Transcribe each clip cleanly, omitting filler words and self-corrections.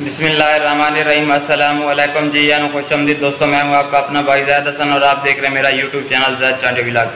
बिस्मिल्लाहिर्रहमानिर्रहीम। अस्सलाम वालेकुम जी, यानी खुशअमदीद दोस्तों। मैं हूँ आपका अपना भाई ज़ैद हसन और आप देख रहे हैं मेरा यूट्यूब चैनल ज़ैद चांडी व्लॉग।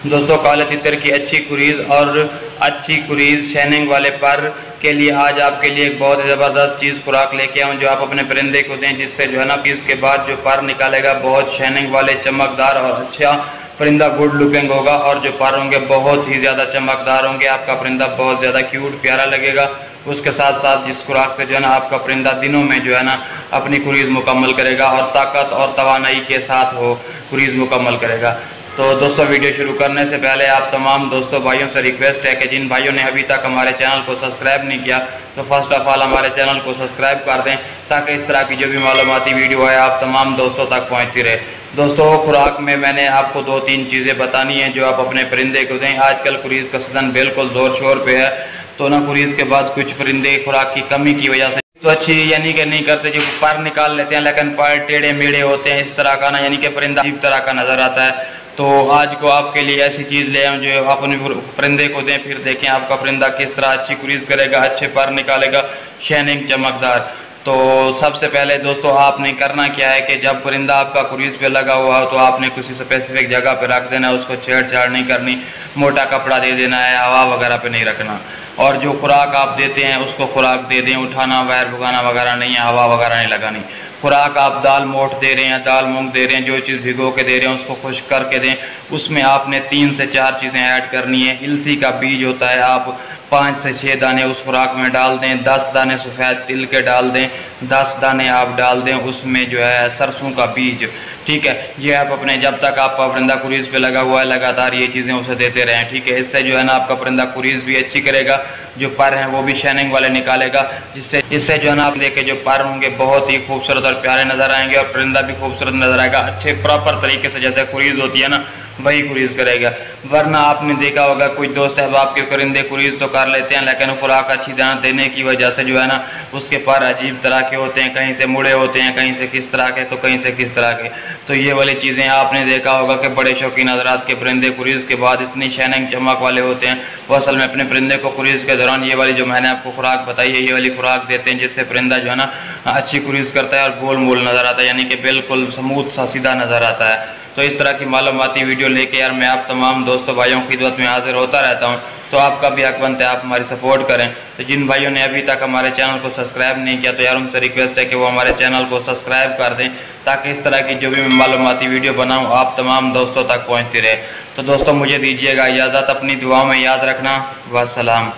दोस्तों, काले तितर की अच्छी कुरीज़ और अच्छी कुरीज़ शाइनिंग वाले पर के लिए आज आपके लिए एक बहुत ज़बरदस्त चीज़ खुराक लेके आऊँ जो आप अपने परिंदे को दें, जिससे जो है ना पीस के बाद जो पर निकालेगा बहुत शाइनिंग वाले, चमकदार और अच्छा परिंदा गुड लुकिंग होगा। और जो पर होंगे बहुत ही ज़्यादा चमकदार होंगे, आपका परिंदा बहुत ज़्यादा क्यूट प्यारा लगेगा। उसके साथ साथ जिस खुराक से जो है ना आपका परिंदा दिनों में जो है ना अपनी कुरीज़ मुकम्मल करेगा और ताकत और तवानाई के साथ वो कुरीज़ मुकम्मल करेगा। तो दोस्तों, वीडियो शुरू करने से पहले आप तमाम दोस्तों भाइयों से रिक्वेस्ट है कि जिन भाइयों ने अभी तक हमारे चैनल को सब्सक्राइब नहीं किया तो फर्स्ट ऑफ ऑल हमारे चैनल को सब्सक्राइब कर दें, ताकि इस तरह की जो भी मालूमाती वीडियो है आप तमाम दोस्तों तक पहुँचती रहे। दोस्तों, खुराक में मैंने आपको 2-3 चीज़ें बतानी हैं जो आप अपने परिंदे को दें। आजकल कुरीज़ का सीज़न बिल्कुल ज़ोर शोर पे है, तो ना कुरीज़ के बाद कुछ परिंदे खुराक की कमी की वजह से तो अच्छी यानी कि नहीं करते, जो पर निकाल लेते हैं लेकिन पर टेढ़े मेढ़े होते हैं, इस तरह का ना यानी कि परिंदा अजीब तरह का नज़र आता है। तो आज को आपके लिए ऐसी चीज़ ले आऊँ जो अपने परिंदे को दें, फिर देखें आपका परिंदा किस तरह अच्छी कुरीज़ करेगा, अच्छे पर निकालेगा, शाइनिंग चमकदार। तो सबसे पहले दोस्तों आपने करना क्या है कि जब परिंदा आपका कुरीज़ पे लगा हुआ हो तो आपने किसी स्पेसिफिक जगह पे रख देना, उसको छेड़छाड़ नहीं करनी, मोटा कपड़ा दे देना है, हवा वगैरह पे नहीं रखना। और जो खुराक आप देते हैं उसको खुराक दे दें, उठाना वायर भुगाना वगैरह नहीं है, हवा वगैरह नहीं लगानी। खुराक आप दाल मोठ दे रहे हैं, दाल मूंग दे रहे हैं, जो चीज़ भिगो के दे रहे हैं उसको खुश्क करके दें। उसमें आपने 3 से 4 चीज़ें ऐड करनी है। इलसी का बीज होता है, आप 5 से 6 दाने उस खुराक में डाल दें। 10 दाने सफ़ेद तिल के डाल दें, 10 दाने आप डाल दें उसमें जो है सरसों का बीज। ठीक है, ये आप अपने जब तक आपका परिंदा कुरीज़ पे लगा हुआ है लगातार ये चीज़ें उसे देते रहें। ठीक है, इससे जो है ना आपका परिंदा कुरीज़ भी अच्छी करेगा, जो पर हैं वो भी शाइनिंग वाले निकालेगा, इससे जो है ना आप देखे जो पर होंगे बहुत ही खूबसूरत और प्यारे नज़र आएंगे और परिंदा भी खूबसूरत नज़र आएगा। अच्छे प्रॉपर तरीके से जैसे कुरीज़ होती है ना वही कुरीज़ करेगा। वरना आपने देखा होगा कुछ दोस्त है आपके परिंदे कुरीज़ तो कर लेते हैं लेकिन खुराक अच्छी तरह देने की वजह से जो है ना उसके पर अजीब तरह के होते हैं, कहीं से मुड़े होते हैं, कहीं से किस तरह के तो कहीं से किस तरह के। तो ये वाली चीज़ें आपने देखा होगा कि बड़े शौकीन हज़रात के परिंदे कुरीज़ के बाद इतनी शाइनिंग चमक वाले होते हैं। वो असल में अपने परिंदे को कुरीज़ के दौरान ये वाली जो मैंने आपको खुराक बताई है ये वाली खुराक देते हैं, जिससे परिंदा जो है ना अच्छी कुरीज़ करता है और गोल मोल नज़र आता है, यानी कि बिल्कुल स्मूथ सा सीधा नज़र आता है। तो इस तरह की मालूमाती वीडियो लेके यार मैं आप तमाम दोस्तों भाइयों की खिदमत में हाजिर होता रहता हूँ। तो आपका भी हक बनता है आप हमारी सपोर्ट करें। तो जिन भाइयों ने अभी तक हमारे चैनल को सब्सक्राइब नहीं किया तो यार उनसे रिक्वेस्ट है कि वो हमारे चैनल को सब्सक्राइब कर दें, ताकि इस तरह की जो भी मैं मालूमाती वीडियो बनाऊँ आप तमाम दोस्तों तक पहुँचती रहे। तो दोस्तों, मुझे दीजिएगा इजाज़त, अपनी दुआओं में याद रखना। वस्सलाम।